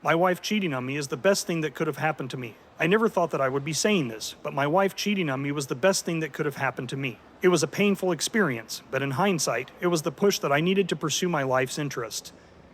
My wife cheating on me is the best thing that could have happened to me. I never thought that I would be saying this, but my wife cheating on me was the best thing that could have happened to me. It was a painful experience, but in hindsight, it was the push that I needed to pursue my life's interests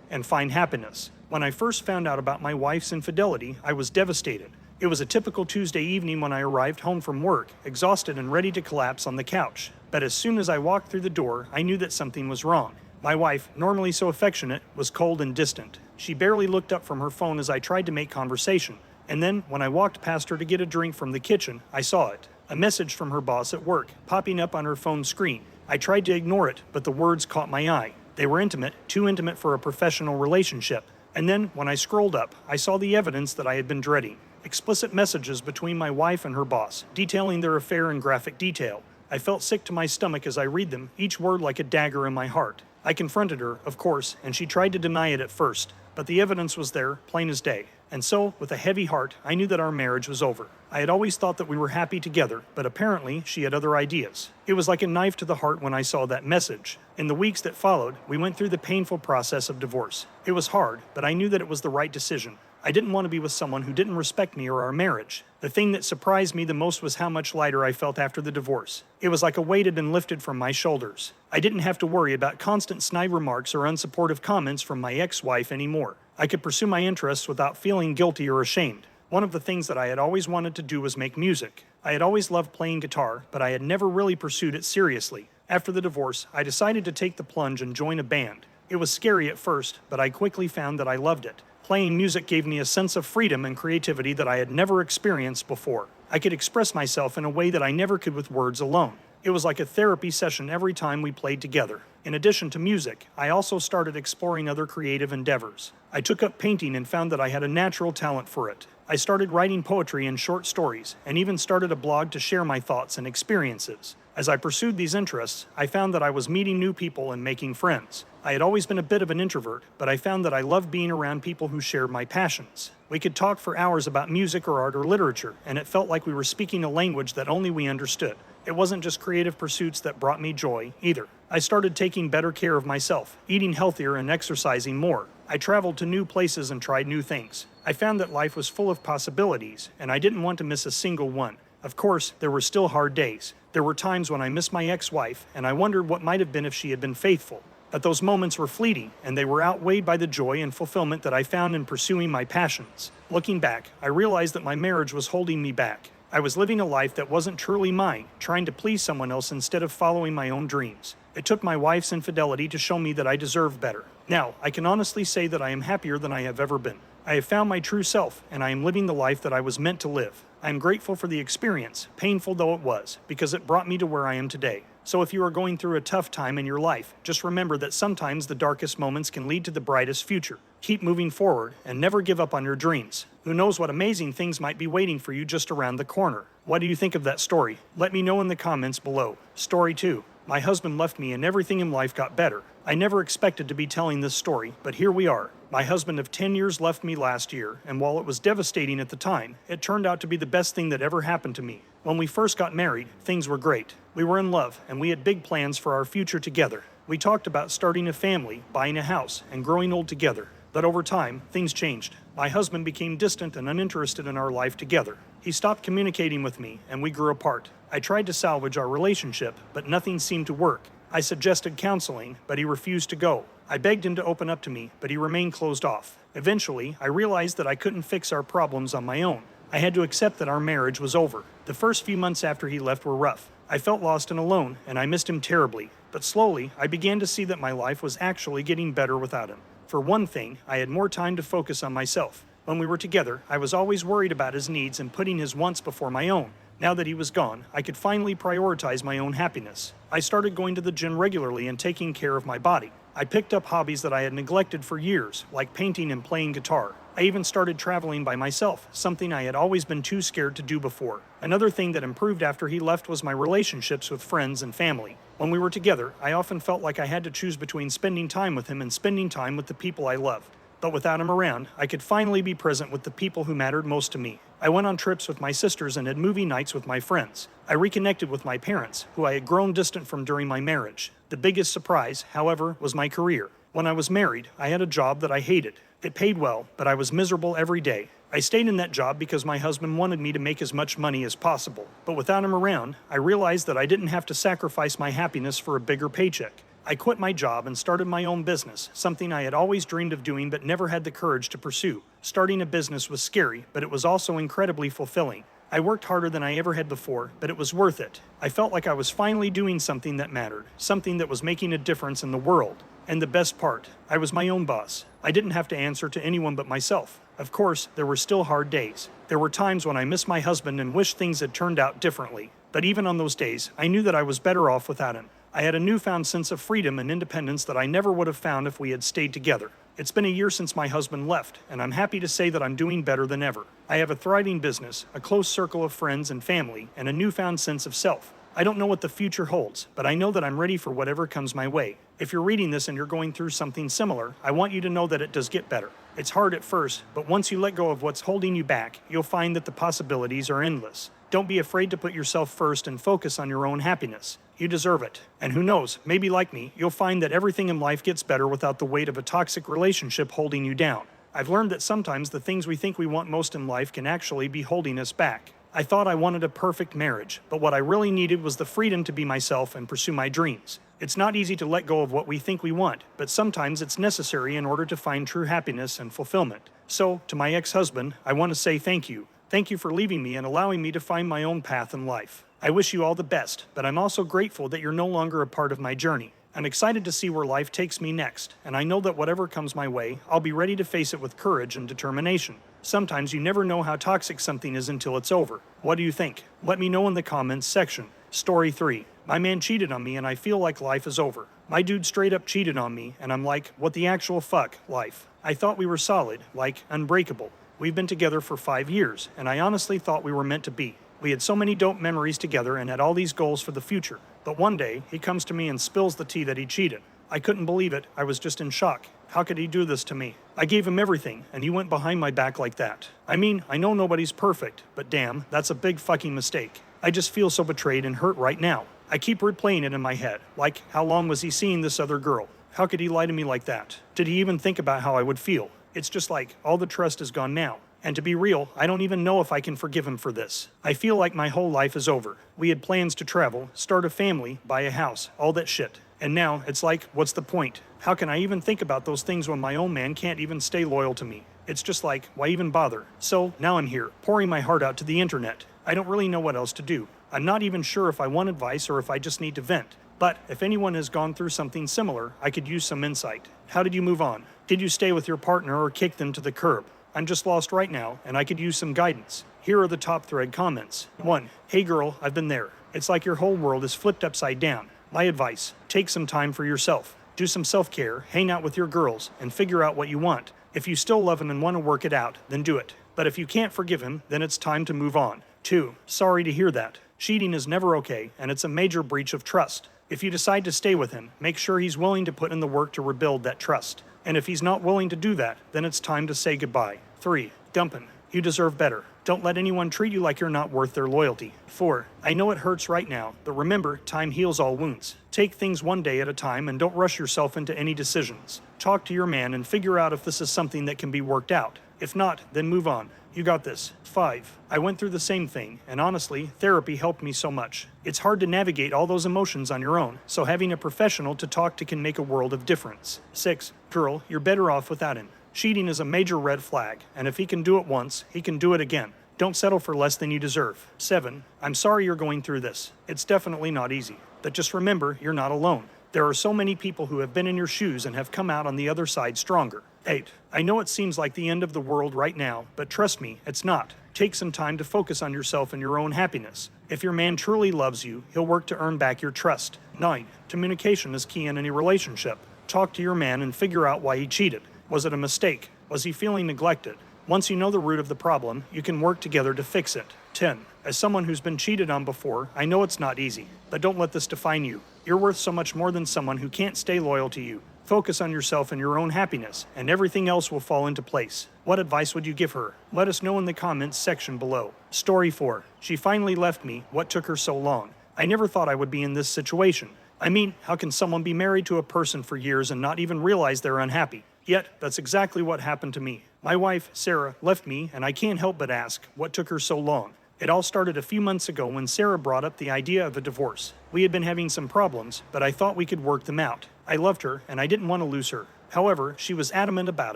and find happiness. When I first found out about my wife's infidelity, I was devastated. It was a typical Tuesday evening when I arrived home from work, exhausted and ready to collapse on the couch. But as soon as I walked through the door, I knew that something was wrong. My wife, normally so affectionate, was cold and distant. She barely looked up from her phone as I tried to make conversation. And then, when I walked past her to get a drink from the kitchen, I saw it. A message from her boss at work, popping up on her phone screen. I tried to ignore it, but the words caught my eye. They were intimate, too intimate for a professional relationship. And then, when I scrolled up, I saw the evidence that I had been dreading. Explicit messages between my wife and her boss, detailing their affair in graphic detail. I felt sick to my stomach as I read them, each word like a dagger in my heart. I confronted her, of course, and she tried to deny it at first, but the evidence was there, plain as day. And so, with a heavy heart, I knew that our marriage was over. I had always thought that we were happy together, but apparently she had other ideas. It was like a knife to the heart when I saw that message. In the weeks that followed, we went through the painful process of divorce. It was hard, but I knew that it was the right decision. I didn't want to be with someone who didn't respect me or our marriage. The thing that surprised me the most was how much lighter I felt after the divorce. It was like a weight had been lifted from my shoulders. I didn't have to worry about constant snide remarks or unsupportive comments from my ex-wife anymore. I could pursue my interests without feeling guilty or ashamed. One of the things that I had always wanted to do was make music. I had always loved playing guitar, but I had never really pursued it seriously. After the divorce, I decided to take the plunge and join a band. It was scary at first, but I quickly found that I loved it. Playing music gave me a sense of freedom and creativity that I had never experienced before. I could express myself in a way that I never could with words alone. It was like a therapy session every time we played together. In addition to music, I also started exploring other creative endeavors. I took up painting and found that I had a natural talent for it. I started writing poetry and short stories, and even started a blog to share my thoughts and experiences. As I pursued these interests, I found that I was meeting new people and making friends. I had always been a bit of an introvert, but I found that I loved being around people who shared my passions. We could talk for hours about music or art or literature, and it felt like we were speaking a language that only we understood. It wasn't just creative pursuits that brought me joy, either. I started taking better care of myself, eating healthier and exercising more. I traveled to new places and tried new things. I found that life was full of possibilities, and I didn't want to miss a single one. Of course, there were still hard days. There were times when I missed my ex-wife, and I wondered what might have been if she had been faithful. But those moments were fleeting, and they were outweighed by the joy and fulfillment that I found in pursuing my passions. Looking back, I realized that my marriage was holding me back. I was living a life that wasn't truly mine, trying to please someone else instead of following my own dreams. It took my wife's infidelity to show me that I deserved better. Now, I can honestly say that I am happier than I have ever been. I have found my true self, and I am living the life that I was meant to live. I am grateful for the experience, painful though it was, because it brought me to where I am today. So if you are going through a tough time in your life, just remember that sometimes the darkest moments can lead to the brightest future. Keep moving forward, and never give up on your dreams. Who knows what amazing things might be waiting for you just around the corner. What do you think of that story? Let me know in the comments below. Story 2. My husband left me and everything in life got better. I never expected to be telling this story, but here we are. My husband of 10 years left me last year, and while it was devastating at the time, it turned out to be the best thing that ever happened to me. When we first got married, things were great. We were in love, and we had big plans for our future together. We talked about starting a family, buying a house, and growing old together. But over time, things changed. My husband became distant and uninterested in our life together. He stopped communicating with me, and we grew apart. I tried to salvage our relationship, but nothing seemed to work. I suggested counseling, but he refused to go. I begged him to open up to me, but he remained closed off. Eventually, I realized that I couldn't fix our problems on my own. I had to accept that our marriage was over. The first few months after he left were rough. I felt lost and alone, and I missed him terribly. But slowly, I began to see that my life was actually getting better without him. For one thing, I had more time to focus on myself. When we were together, I was always worried about his needs and putting his wants before my own. Now that he was gone, I could finally prioritize my own happiness. I started going to the gym regularly and taking care of my body. I picked up hobbies that I had neglected for years, like painting and playing guitar. I even started traveling by myself, something I had always been too scared to do before. Another thing that improved after he left was my relationships with friends and family. When we were together, I often felt like I had to choose between spending time with him and spending time with the people I loved. But without him around, I could finally be present with the people who mattered most to me. I went on trips with my sisters and had movie nights with my friends. I reconnected with my parents, who I had grown distant from during my marriage. The biggest surprise, however, was my career. When I was married, I had a job that I hated. It paid well, but I was miserable every day. I stayed in that job because my husband wanted me to make as much money as possible. But without him around, I realized that I didn't have to sacrifice my happiness for a bigger paycheck. I quit my job and started my own business, something I had always dreamed of doing but never had the courage to pursue. Starting a business was scary, but it was also incredibly fulfilling. I worked harder than I ever had before, but it was worth it. I felt like I was finally doing something that mattered, something that was making a difference in the world. And the best part, I was my own boss. I didn't have to answer to anyone but myself. Of course, there were still hard days. There were times when I missed my husband and wished things had turned out differently. But even on those days, I knew that I was better off without him. I had a newfound sense of freedom and independence that I never would have found if we had stayed together. It's been a year since my husband left, and I'm happy to say that I'm doing better than ever. I have a thriving business, a close circle of friends and family, and a newfound sense of self. I don't know what the future holds, but I know that I'm ready for whatever comes my way. If you're reading this and you're going through something similar, I want you to know that it does get better. It's hard at first, but once you let go of what's holding you back, you'll find that the possibilities are endless. Don't be afraid to put yourself first and focus on your own happiness. You deserve it. And who knows, maybe like me, you'll find that everything in life gets better without the weight of a toxic relationship holding you down. I've learned that sometimes the things we think we want most in life can actually be holding us back. I thought I wanted a perfect marriage, but what I really needed was the freedom to be myself and pursue my dreams. It's not easy to let go of what we think we want, but sometimes it's necessary in order to find true happiness and fulfillment. So, to my ex-husband, I want to say thank you. Thank you for leaving me and allowing me to find my own path in life. I wish you all the best, but I'm also grateful that you're no longer a part of my journey. I'm excited to see where life takes me next, and I know that whatever comes my way, I'll be ready to face it with courage and determination. Sometimes you never know how toxic something is until it's over. What do you think? Let me know in the comments section. Story 3. My man cheated on me and I feel like life is over. My dude straight up cheated on me and I'm like, what the actual fuck, life? I thought we were solid, like unbreakable. We've been together for 5 years, and I honestly thought we were meant to be. We had so many dope memories together and had all these goals for the future. But one day, he comes to me and spills the tea that he cheated. I couldn't believe it. I was just in shock. How could he do this to me? I gave him everything, and he went behind my back like that. I mean, I know nobody's perfect, but damn, that's a big fucking mistake. I just feel so betrayed and hurt right now. I keep replaying it in my head, like, how long was he seeing this other girl? How could he lie to me like that? Did he even think about how I would feel? It's just like, all the trust is gone now. And to be real, I don't even know if I can forgive him for this. I feel like my whole life is over. We had plans to travel, start a family, buy a house, all that shit. And now, it's like, what's the point? How can I even think about those things when my own man can't even stay loyal to me? It's just like, why even bother? So, now I'm here, pouring my heart out to the internet. I don't really know what else to do. I'm not even sure if I want advice or if I just need to vent. But if anyone has gone through something similar, I could use some insight. How did you move on? Did you stay with your partner or kick them to the curb? I'm just lost right now, and I could use some guidance. Here are the top thread comments. 1. Hey girl, I've been there. It's like your whole world is flipped upside down. My advice, take some time for yourself. Do some self-care, hang out with your girls, and figure out what you want. If you still love him and want to work it out, then do it. But if you can't forgive him, then it's time to move on. 2. Sorry to hear that. Cheating is never okay, and it's a major breach of trust. If you decide to stay with him, make sure he's willing to put in the work to rebuild that trust. And if he's not willing to do that, then it's time to say goodbye. 3. Dump him. You deserve better. Don't let anyone treat you like you're not worth their loyalty. 4. I know it hurts right now, but remember, time heals all wounds. Take things one day at a time and don't rush yourself into any decisions. Talk to your man and figure out if this is something that can be worked out. If not, then move on. You got this. 5. I went through the same thing, and honestly, therapy helped me so much. It's hard to navigate all those emotions on your own, so having a professional to talk to can make a world of difference. 6. Girl, you're better off without him. Cheating is a major red flag, and if he can do it once, he can do it again. Don't settle for less than you deserve. 7. I'm sorry you're going through this. It's definitely not easy. But just remember, you're not alone. There are so many people who have been in your shoes and have come out on the other side stronger. 8. I know it seems like the end of the world right now, but trust me, it's not. Take some time to focus on yourself and your own happiness. If your man truly loves you, he'll work to earn back your trust. 9. Communication is key in any relationship. Talk to your man and figure out why he cheated. Was it a mistake? Was he feeling neglected? Once you know the root of the problem, you can work together to fix it. 10. As someone who's been cheated on before, I know it's not easy, but don't let this define you. You're worth so much more than someone who can't stay loyal to you. Focus on yourself and your own happiness, and everything else will fall into place. What advice would you give her? Let us know in the comments section below. Story 4. She finally left me. What took her so long? I never thought I would be in this situation. I mean, how can someone be married to a person for years and not even realize they're unhappy? Yet, that's exactly what happened to me. My wife, Sarah, left me, and I can't help but ask, what took her so long? It all started a few months ago when Sarah brought up the idea of a divorce. We had been having some problems, but I thought we could work them out. I loved her, and I didn't want to lose her. However, she was adamant about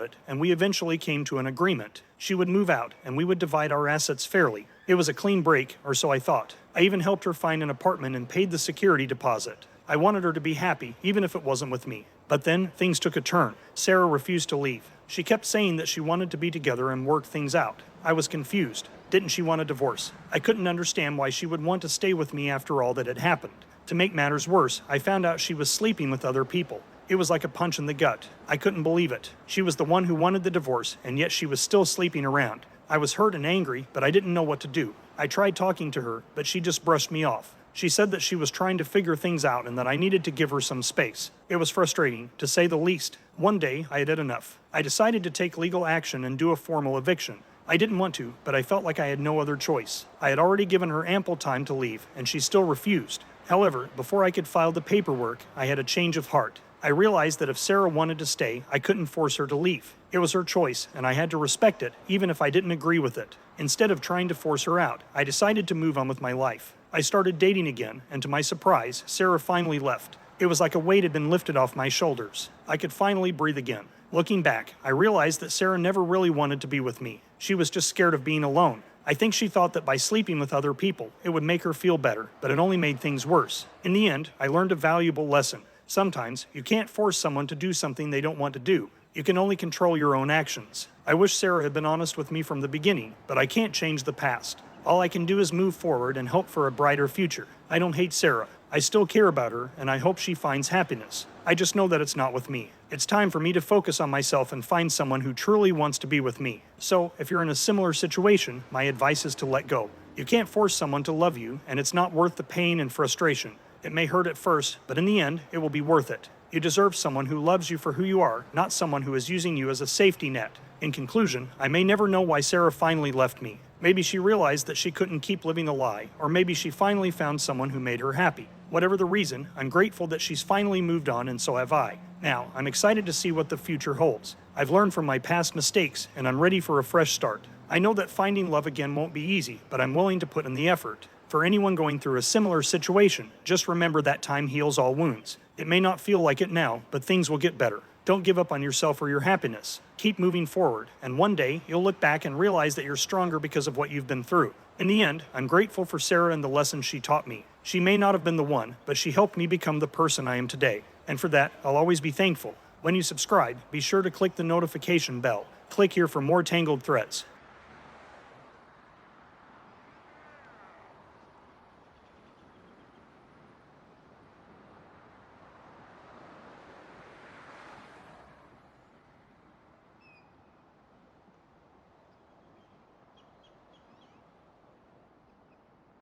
it, and we eventually came to an agreement. She would move out, and we would divide our assets fairly. It was a clean break, or so I thought. I even helped her find an apartment and paid the security deposit. I wanted her to be happy, even if it wasn't with me. But then, things took a turn. Sarah refused to leave. She kept saying that she wanted to be together and work things out. I was confused. Didn't she want a divorce? I couldn't understand why she would want to stay with me after all that had happened. To make matters worse, I found out she was sleeping with other people. It was like a punch in the gut. I couldn't believe it. She was the one who wanted the divorce, and yet she was still sleeping around. I was hurt and angry, but I didn't know what to do. I tried talking to her, but she just brushed me off. She said that she was trying to figure things out and that I needed to give her some space. It was frustrating, to say the least. One day, I had had enough. I decided to take legal action and do a formal eviction. I didn't want to, but I felt like I had no other choice. I had already given her ample time to leave, and she still refused. However, before I could file the paperwork, I had a change of heart. I realized that if Sarah wanted to stay, I couldn't force her to leave. It was her choice, and I had to respect it, even if I didn't agree with it. Instead of trying to force her out, I decided to move on with my life. I started dating again, and to my surprise, Sarah finally left. It was like a weight had been lifted off my shoulders. I could finally breathe again. Looking back, I realized that Sarah never really wanted to be with me. She was just scared of being alone. I think she thought that by sleeping with other people, it would make her feel better, but it only made things worse. In the end, I learned a valuable lesson. Sometimes, you can't force someone to do something they don't want to do. You can only control your own actions. I wish Sarah had been honest with me from the beginning, but I can't change the past. All I can do is move forward and hope for a brighter future. I don't hate Sarah. I still care about her, and I hope she finds happiness. I just know that it's not with me. It's time for me to focus on myself and find someone who truly wants to be with me. So, if you're in a similar situation, my advice is to let go. You can't force someone to love you, and it's not worth the pain and frustration. It may hurt at first, but in the end, it will be worth it. You deserve someone who loves you for who you are, not someone who is using you as a safety net. In conclusion, I may never know why Sarah finally left me. Maybe she realized that she couldn't keep living a lie, or maybe she finally found someone who made her happy. Whatever the reason, I'm grateful that she's finally moved on, and so have I. Now, I'm excited to see what the future holds. I've learned from my past mistakes, and I'm ready for a fresh start. I know that finding love again won't be easy, but I'm willing to put in the effort. For anyone going through a similar situation, just remember that time heals all wounds. It may not feel like it now, but things will get better. Don't give up on yourself or your happiness. Keep moving forward, and one day, you'll look back and realize that you're stronger because of what you've been through. In the end, I'm grateful for Sarah and the lessons she taught me. She may not have been the one, but she helped me become the person I am today. And for that, I'll always be thankful. When you subscribe, be sure to click the notification bell. Click here for more Tangled threads.